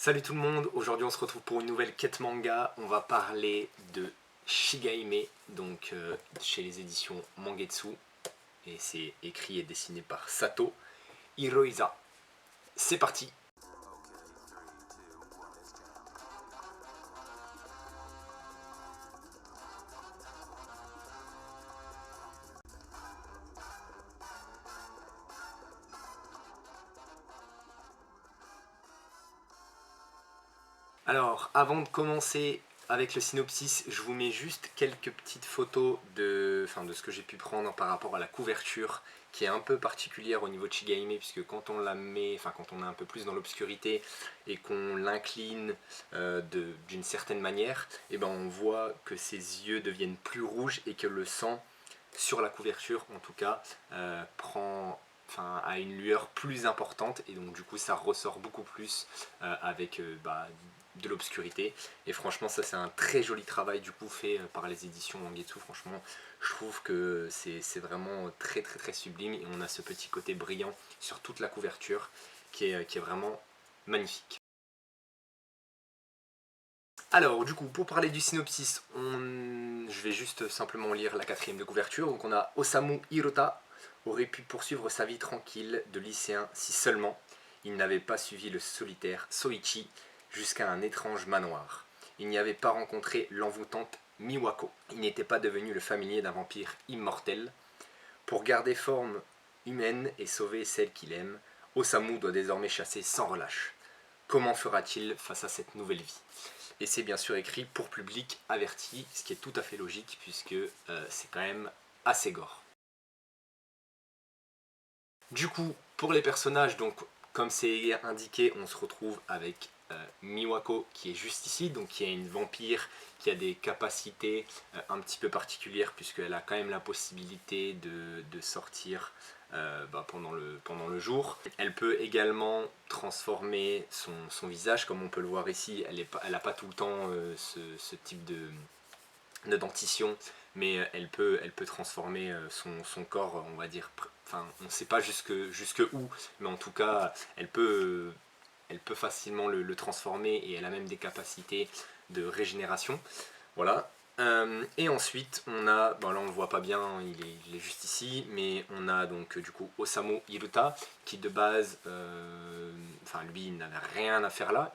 Salut tout le monde, aujourd'hui on se retrouve pour une nouvelle quête manga. On va parler de Shigahime, donc chez les éditions Mangetsu. Et c'est écrit et dessiné par Sato Hiroiza. C'est parti! Alors, avant de commencer avec le synopsis, je vous mets juste quelques petites photos de ce que j'ai pu prendre par rapport à la couverture, qui est un peu particulière au niveau de Shigahime, puisque quand on la met, quand on est un peu plus dans l'obscurité et qu'on l'incline d'une certaine manière, et ben on voit que ses yeux deviennent plus rouges et que le sang sur la couverture, en tout cas, a une lueur plus importante, et donc du coup ça ressort beaucoup plus avec de l'obscurité. Et franchement ça c'est un très joli travail du coup fait par les éditions Mangetsu. Franchement je trouve que c'est vraiment très très très sublime, et on a ce petit côté brillant sur toute la couverture qui est vraiment magnifique. Alors du coup pour parler du synopsis, je vais juste simplement lire la quatrième de couverture. Donc on a Osamu Hirota aurait pu poursuivre sa vie tranquille de lycéen si seulement il n'avait pas suivi le solitaire Soichi jusqu'à un étrange manoir. Il n'y avait pas rencontré l'envoûtante Miwako. Il n'était pas devenu le familier d'un vampire immortel. Pour garder forme humaine et sauver celle qu'il aime, Osamu doit désormais chasser sans relâche. Comment fera-t-il face à cette nouvelle vie? Et c'est bien sûr écrit pour public averti, ce qui est tout à fait logique puisque c'est quand même assez gore. Du coup, pour les personnages, donc comme c'est indiqué, on se retrouve avec Miwako qui est juste ici, donc qui est une vampire qui a des capacités un petit peu particulières puisqu'elle a quand même la possibilité de sortir pendant le jour. Elle peut également transformer son visage, comme on peut le voir ici. Elle n'a pas tout le temps ce type de dentition, mais elle peut transformer son corps, on va dire, on ne sait pas jusque où, mais en tout cas elle peut facilement le transformer, et elle a même des capacités de régénération. Voilà. Et ensuite on a, là on le voit pas bien, il est juste ici, mais on a donc du coup Osamu Hiruta qui de base, lui il n'avait rien à faire là,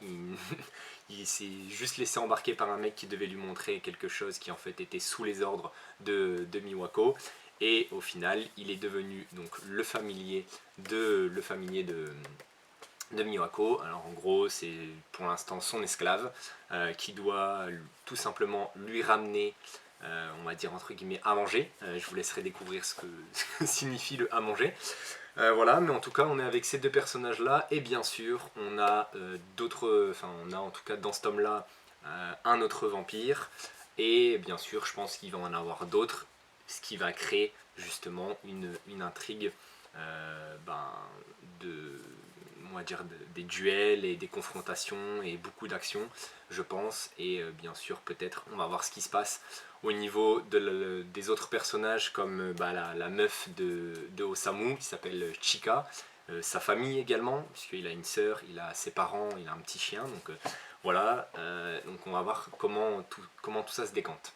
il s'est juste laissé embarquer par un mec qui devait lui montrer quelque chose qui en fait était sous les ordres de Miwako, et au final il est devenu donc le familier de Miwako. Alors en gros c'est pour l'instant son esclave qui doit tout simplement lui ramener on va dire entre guillemets à manger. Je vous laisserai découvrir ce que signifie le à manger. Voilà, mais en tout cas on est avec ces deux personnages là, et bien sûr on a on a en tout cas dans ce tome là un autre vampire, et bien sûr je pense qu'il va en avoir d'autres, ce qui va créer justement une intrigue de, on va dire, des duels et des confrontations et beaucoup d'actions, je pense. Et bien sûr peut-être on va voir ce qui se passe au niveau des autres personnages, comme la meuf de Osamu qui s'appelle Chika, sa famille également, puisqu'il a une sœur, il a ses parents, il a un petit chien, donc voilà, donc on va voir comment tout ça se décante.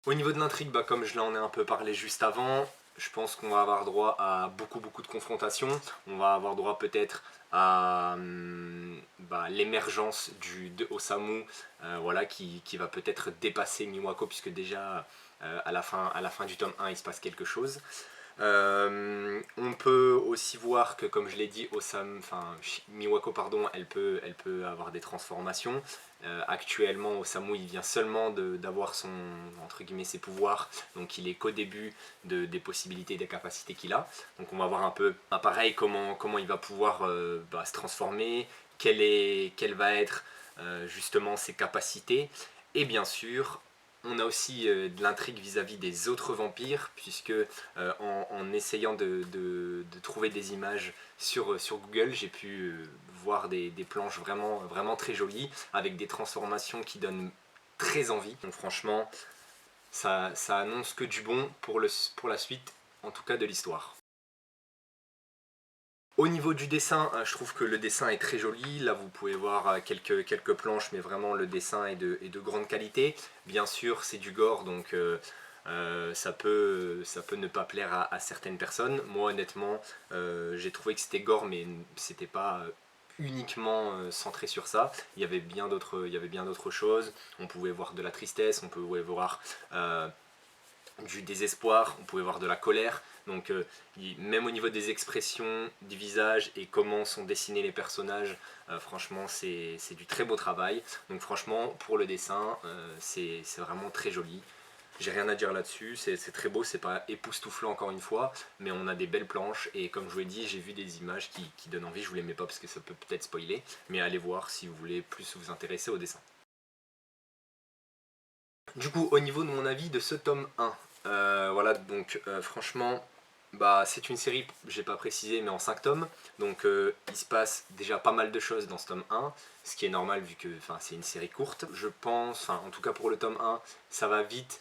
Au niveau de l'intrigue, comme je l'en ai un peu parlé juste avant, je pense qu'on va avoir droit à beaucoup de confrontations. On va avoir droit peut-être à l'émergence de Osamu, voilà, qui va peut-être dépasser Miwako, puisque déjà à la fin du tome 1 il se passe quelque chose. On peut aussi voir que, comme je l'ai dit, Miwako pardon, elle peut avoir des transformations. Actuellement Osamu il vient seulement d'avoir entre guillemets ses pouvoirs, donc il est qu'au début des possibilités et des capacités qu'il a. Donc on va voir un peu pareil comment il va pouvoir se transformer, quelle va être justement ses capacités. Et bien sûr on a aussi de l'intrigue vis-à-vis des autres vampires, puisque en essayant de trouver des images sur Google, j'ai pu voir des planches vraiment très jolies, avec des transformations qui donnent très envie. Donc franchement, ça annonce que du bon pour la suite, en tout cas de l'histoire. Au niveau du dessin, je trouve que le dessin est très joli. Là, vous pouvez voir quelques planches, mais vraiment le dessin est de grande qualité. Bien sûr, c'est du gore, donc ça peut ne pas plaire à certaines personnes. Moi, honnêtement, j'ai trouvé que c'était gore, mais c'était pas uniquement centré sur ça. Il y avait bien d'autres choses. On pouvait voir de la tristesse, on pouvait voir du désespoir, on pouvait voir de la colère. Donc même au niveau des expressions du visage et comment sont dessinés les personnages, franchement c'est du très beau travail. Donc franchement pour le dessin c'est vraiment très joli. J'ai rien à dire là-dessus, c'est très beau, c'est pas époustouflant encore une fois, mais on a des belles planches et comme je vous l'ai dit, j'ai vu des images qui donnent envie, je vous les mets pas parce que ça peut peut-être spoiler, mais allez voir si vous voulez plus vous intéresser au dessin. Du coup, au niveau de mon avis de ce tome 1, voilà, donc franchement, bah, c'est une série, j'ai pas précisé, mais en 5 tomes, donc il se passe déjà pas mal de choses dans ce tome 1, ce qui est normal vu que c'est une série courte. Je pense, en tout cas pour le tome 1, ça va vite,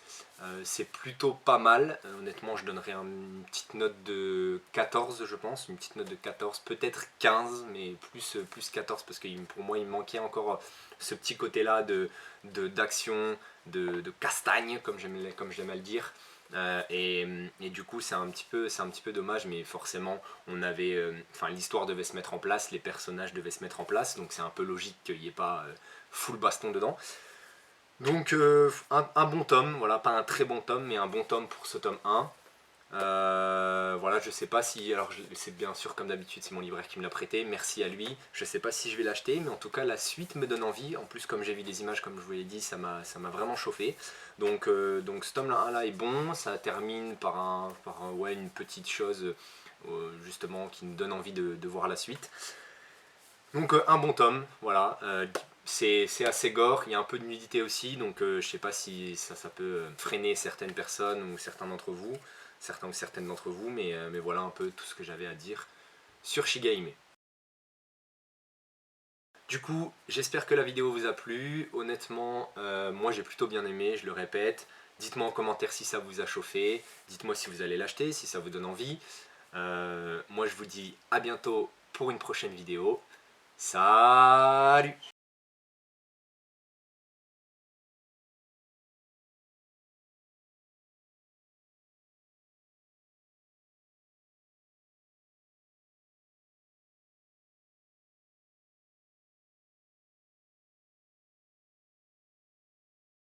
c'est plutôt pas mal. Honnêtement, je donnerais une petite note de 14, je pense, une petite note de 14, peut-être 15, mais plus 14 parce que pour moi il me manquait encore ce petit côté-là d'action, de castagne, comme j'aime à le dire. Et du coup c'est un petit peu dommage, mais forcément on avait l'histoire devait se mettre en place, les personnages devaient se mettre en place, donc c'est un peu logique qu'il n'y ait pas full baston dedans. Donc un bon tome, voilà, pas un très bon tome, mais un bon tome pour ce tome 1. Voilà, je sais pas si, alors c'est bien sûr comme d'habitude c'est mon libraire qui me l'a prêté, merci à lui. Je sais pas si je vais l'acheter, mais en tout cas la suite me donne envie. En plus comme j'ai vu des images, comme je vous l'ai dit, ça m'a vraiment chauffé. Donc ce tome là est bon, ça termine ouais, une petite chose justement qui nous donne envie de voir la suite. Donc un bon tome, voilà. C'est assez gore, il y a un peu de nudité aussi, donc je sais pas si ça peut freiner certaines personnes ou certains d'entre vous, certains ou certaines d'entre vous, mais voilà un peu tout ce que j'avais à dire sur Shigahime. Du coup, j'espère que la vidéo vous a plu. Honnêtement, moi j'ai plutôt bien aimé, je le répète. Dites-moi en commentaire si ça vous a chauffé, dites-moi si vous allez l'acheter, si ça vous donne envie. Moi je vous dis à bientôt pour une prochaine vidéo. Salut!